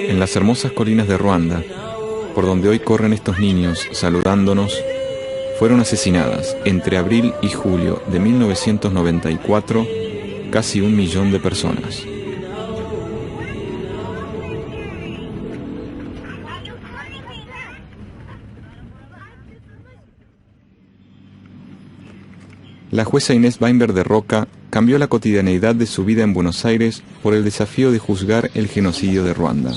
En las hermosas colinas de Ruanda, por donde hoy corren estos niños saludándonos, fueron asesinadas entre abril y julio de 1994 casi 1 millón de personas. La jueza Inés Weinberg de Roca cambió la cotidianeidad de su vida en Buenos Aires por el desafío de juzgar el genocidio de Ruanda.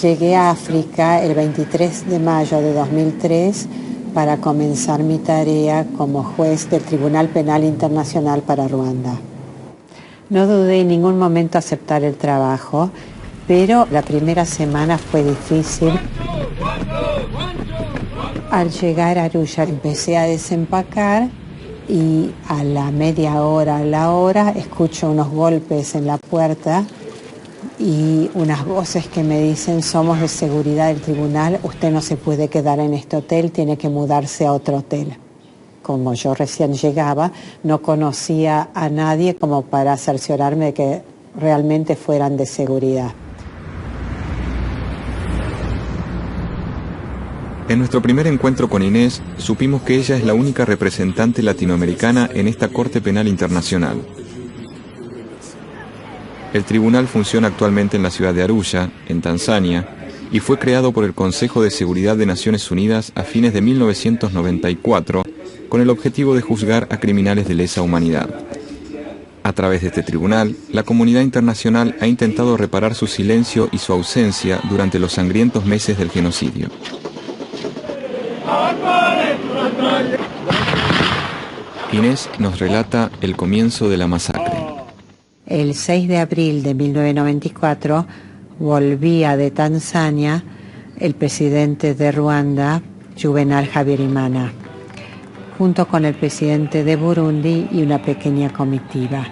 Llegué a África el 23 de mayo de 2003 para comenzar mi tarea como juez del Tribunal Penal Internacional para Ruanda. No dudé en ningún momento aceptar el trabajo, pero la primera semana fue difícil. Al llegar a Arusha empecé a desempacar y a la media hora, a la hora, escucho unos golpes en la puerta y unas voces que me dicen: somos de seguridad del tribunal, usted no se puede quedar en este hotel, tiene que mudarse a otro hotel. Como yo recién llegaba, no conocía a nadie como para cerciorarme de que realmente fueran de seguridad. En nuestro primer encuentro con Inés, supimos que ella es la única representante latinoamericana en esta Corte Penal Internacional. El tribunal funciona actualmente en la ciudad de Arusha, en Tanzania, y fue creado por el Consejo de Seguridad de Naciones Unidas a fines de 1994, con el objetivo de juzgar a criminales de lesa humanidad. A través de este tribunal, la comunidad internacional ha intentado reparar su silencio y su ausencia durante los sangrientos meses del genocidio. Inés nos relata el comienzo de la masacre. El 6 de abril de 1994 volvía de Tanzania el presidente de Ruanda, Juvenal Habyarimana, junto con el presidente de Burundi y una pequeña comitiva.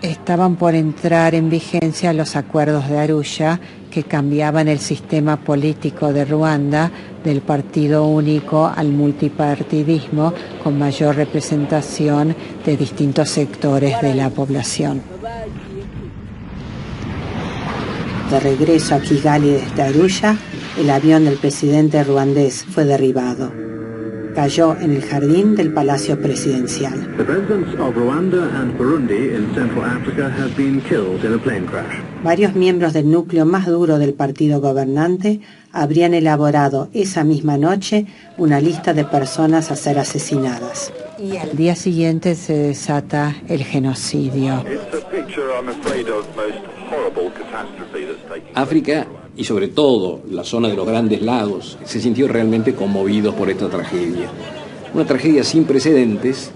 Estaban por entrar en vigencia los acuerdos de Arusha, que cambiaban el sistema político de Ruanda del partido único al multipartidismo, con mayor representación de distintos sectores de la población. De regreso a Kigali desde Arusha, el avión del presidente ruandés fue derribado. Cayó en el jardín del Palacio Presidencial. Varios miembros del núcleo más duro del partido gobernante habrían elaborado esa misma noche una lista de personas a ser asesinadas. Y al día siguiente se desata el genocidio. África, y sobre todo la zona de los Grandes Lagos, se sintió realmente conmovidos por esta tragedia. Una tragedia sin precedentes,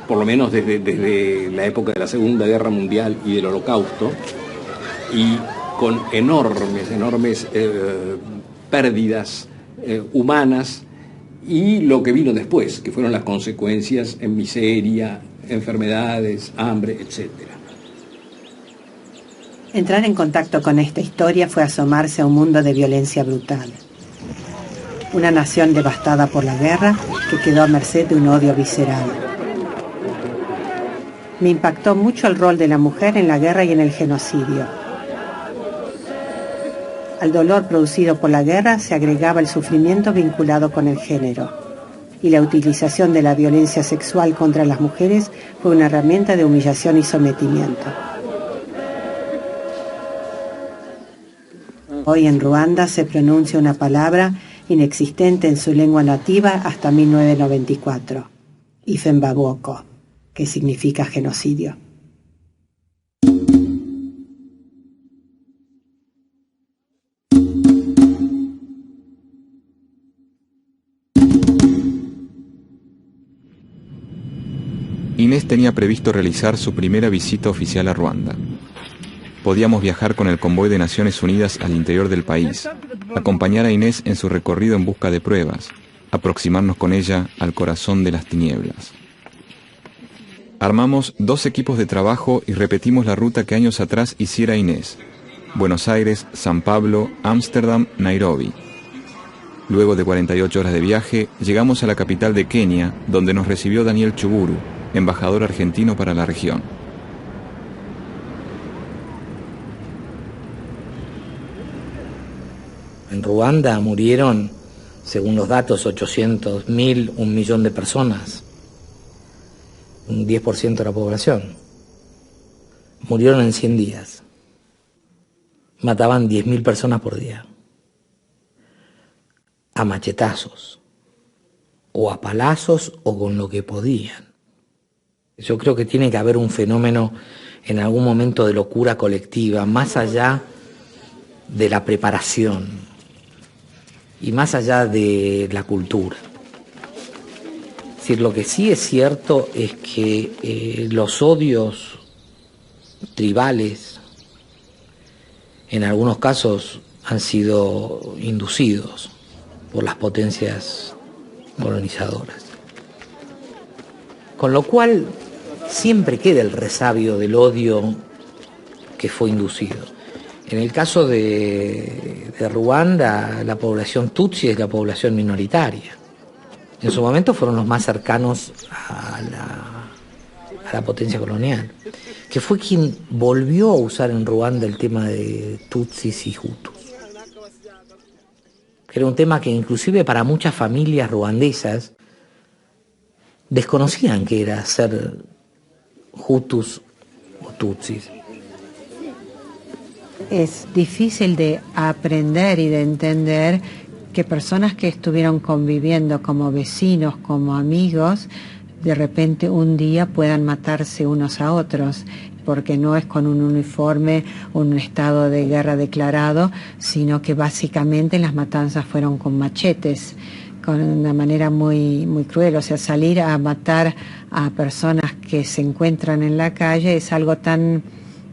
por lo menos desde la época de la Segunda Guerra Mundial y del Holocausto, y con enormes pérdidas humanas, y lo que vino después, que fueron las consecuencias en miseria, enfermedades, hambre, etcétera. Entrar en contacto con esta historia fue asomarse a un mundo de violencia brutal. Una nación devastada por la guerra que quedó a merced de un odio visceral. Me impactó mucho el rol de la mujer en la guerra y en el genocidio. Al dolor producido por la guerra se agregaba el sufrimiento vinculado con el género. Y la utilización de la violencia sexual contra las mujeres fue una herramienta de humillación y sometimiento. Hoy en Ruanda se pronuncia una palabra inexistente en su lengua nativa hasta 1994, Ifembabwoko, que significa genocidio. Inés tenía previsto realizar su primera visita oficial a Ruanda. Podíamos viajar con el convoy de Naciones Unidas al interior del país, acompañar a Inés en su recorrido en busca de pruebas, aproximarnos con ella al corazón de las tinieblas. Armamos 2 equipos de trabajo y repetimos la ruta que años atrás hiciera Inés: Buenos Aires, San Pablo, Ámsterdam, Nairobi. Luego de 48 horas de viaje, llegamos a la capital de Kenia, donde nos recibió Daniel Chuguru, embajador argentino para la región. En Ruanda murieron, según los datos, 800.000, 1 millón de personas, un 10% de la población. Murieron en 100 días. Mataban 10.000 personas por día. A machetazos, o a palazos, o con lo que podían. Yo creo que tiene que haber un fenómeno en algún momento de locura colectiva, más allá de la preparación y más allá de la cultura. Es decir, lo que sí es cierto es que los odios tribales en algunos casos han sido inducidos por las potencias colonizadoras. Con lo cual siempre queda el resabio del odio que fue inducido. En el caso de Ruanda, la población tutsi es la población minoritaria. En su momento fueron los más cercanos a la potencia colonial, que fue quien volvió a usar en Ruanda el tema de tutsis y hutus. Era un tema que inclusive para muchas familias ruandesas desconocían que era ser hutus o tutsis. Es difícil de aprender y de entender que personas que estuvieron conviviendo como vecinos, como amigos, de repente un día puedan matarse unos a otros, porque no es con un uniforme, un estado de guerra declarado, sino que básicamente las matanzas fueron con machetes, con una manera muy, muy cruel. O sea, salir a matar a personas que se encuentran en la calle es algo tan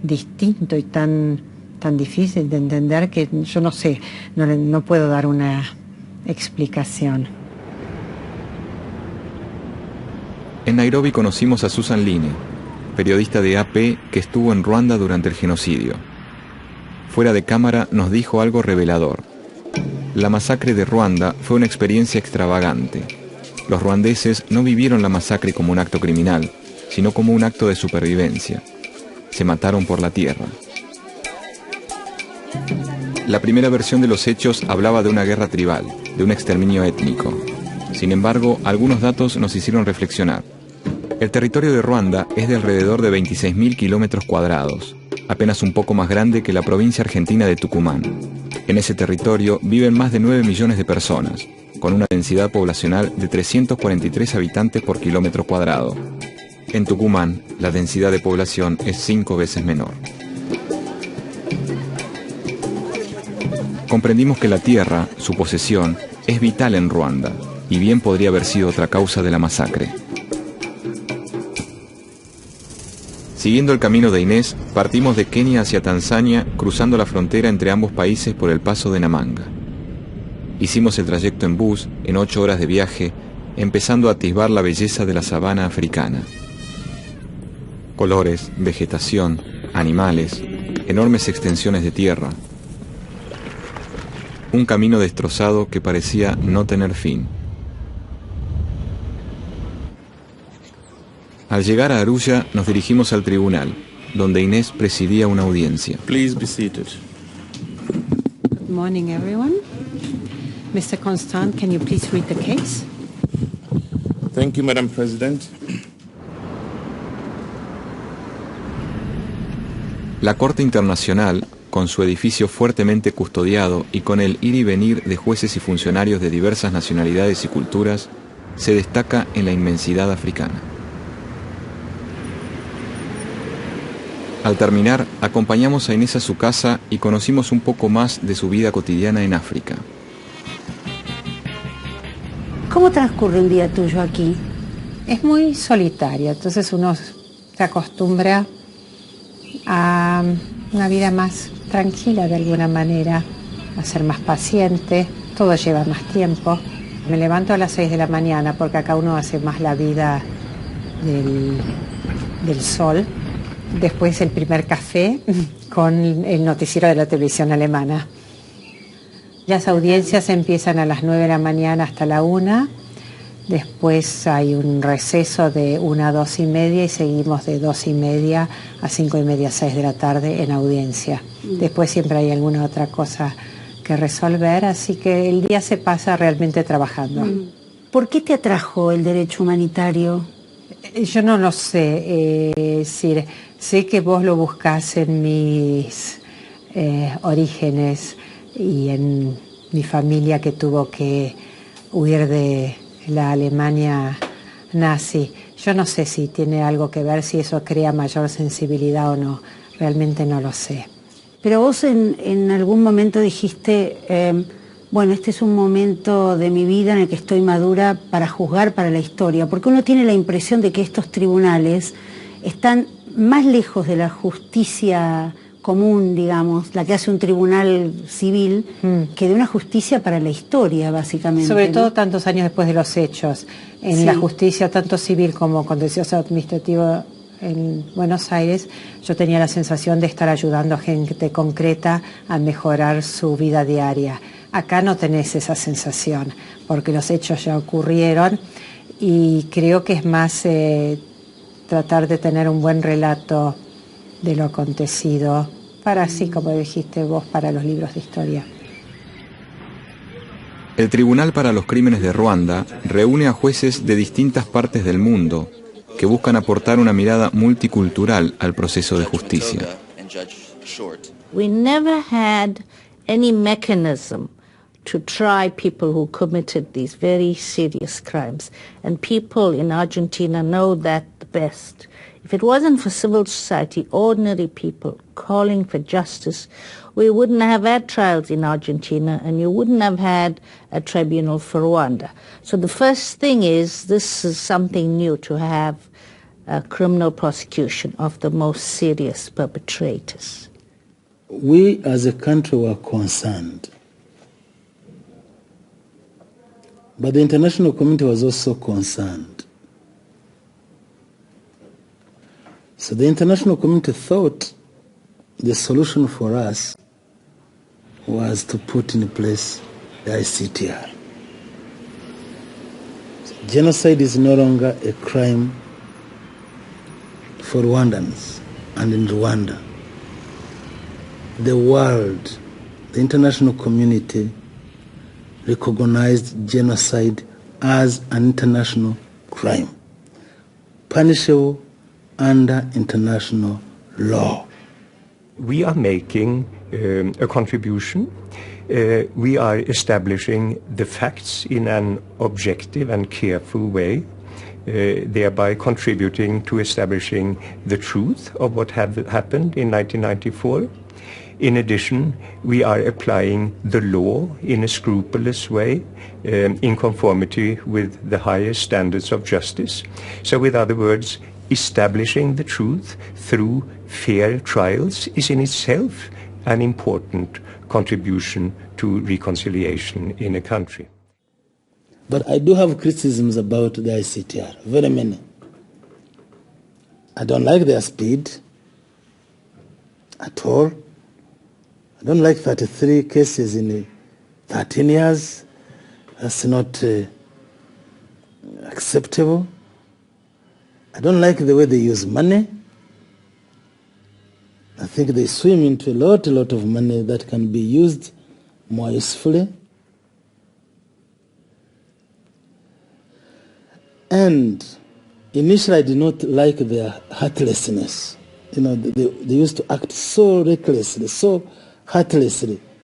distinto y tan difícil de entender que yo no sé, no puedo dar una explicación. En Nairobi conocimos a Susan Line, periodista de AP que estuvo en Ruanda durante el genocidio. Fuera de cámara nos dijo algo revelador. La masacre de Ruanda fue una experiencia extravagante. Los ruandeses no vivieron la masacre como un acto criminal, sino como un acto de supervivencia. Se mataron por la tierra. La primera versión de los hechos hablaba de una guerra tribal, de un exterminio étnico. Sin embargo, algunos datos nos hicieron reflexionar. El territorio de Ruanda es de alrededor de 26.000 kilómetros cuadrados, apenas un poco más grande que la provincia argentina de Tucumán. En ese territorio viven más de 9 millones de personas, con una densidad poblacional de 343 habitantes por kilómetro cuadrado. En Tucumán, la densidad de población es 5 veces menor. Comprendimos que la tierra, su posesión, es vital en Ruanda, y bien podría haber sido otra causa de la masacre. Siguiendo el camino de Inés, partimos de Kenia hacia Tanzania, cruzando la frontera entre ambos países por el paso de Namanga. Hicimos el trayecto en bus, en 8 horas de viaje, empezando a atisbar la belleza de la sabana africana. Colores, vegetación, animales, enormes extensiones de tierra. Un camino destrozado que parecía no tener fin. Al llegar a Arusha, nos dirigimos al tribunal, donde Inés presidía una audiencia. Please be seated. Good morning, everyone. Mr. Constant, can you please read the case? Thank you, Madam President. La Corte Internacional, con su edificio fuertemente custodiado y con el ir y venir de jueces y funcionarios de diversas nacionalidades y culturas, se destaca en la inmensidad africana. Al terminar, acompañamos a Inés a su casa y conocimos un poco más de su vida cotidiana en África. ¿Cómo transcurre un día tuyo aquí? Es muy solitario, entonces uno se acostumbra a una vida más tranquila de alguna manera, a ser más paciente, todo lleva más tiempo. Me levanto a las 6 de la mañana porque acá uno hace más la vida del Sol, después el primer café con el noticiero de la televisión alemana. Las audiencias empiezan a las 9 de la mañana hasta la 1, después hay un receso de 1 a 2 y media y seguimos de 2 y media a 5 y media, 6 de la tarde en audiencia. Después siempre hay alguna otra cosa que resolver, así que el día se pasa realmente trabajando. ¿Por qué te atrajo el derecho humanitario? Yo no lo sé, sé que vos lo buscás en mis orígenes y en mi familia que tuvo que huir de la Alemania nazi. Yo no sé si tiene algo que ver, si eso crea mayor sensibilidad o no, realmente no lo sé. Pero vos en algún momento dijiste, bueno, este es un momento de mi vida en el que estoy madura para juzgar para la historia, porque uno tiene la impresión de que estos tribunales están más lejos de la justicia común, digamos, la que hace un tribunal civil, que de una justicia para la historia, básicamente. Sobre ¿no? todo tantos años después de los hechos. En la justicia, tanto civil como contencioso administrativo en Buenos Aires, yo tenía la sensación de estar ayudando a gente concreta a mejorar su vida diaria. Acá no tenés esa sensación, porque los hechos ya ocurrieron y creo que es más tratar de tener un buen relato de lo acontecido, para así, como dijiste vos, para los libros de historia. El Tribunal para los Crímenes de Ruanda reúne a jueces de distintas partes del mundo que buscan aportar una mirada multicultural al proceso de justicia. We never had any mechanism to try people who committed these very serious crimes. And people in Argentina know that the best. If it wasn't for civil society, ordinary people calling for justice, we wouldn't have had trials in Argentina and you wouldn't have had a tribunal for Rwanda. So the first thing is, this is something new to have a criminal prosecution of the most serious perpetrators. We as a country were concerned, but the international community was also concerned. So the international community thought the solution for us was to put in place the ICTR. So genocide is no longer a crime for Rwandans, and in Rwanda, the world, the international community recognized genocide as an international crime, punishable under international law. We are making a contribution. We are establishing the facts in an objective and careful way, thereby contributing to establishing the truth of what happened in 1994. In addition, we are applying the law in a scrupulous way, in conformity with the highest standards of justice. So, with other words, establishing the truth through fair trials is in itself an important contribution to reconciliation in a country. But I do have criticisms about the ICTR, very many. I don't like their speed at all. I don't like 33 cases in 13 years. That's not acceptable. I don't like the way they use money. I think they swim into a lot of money that can be used more usefully. And initially I did not like their heartlessness. You know, they used to act so recklessly, so heartlessly.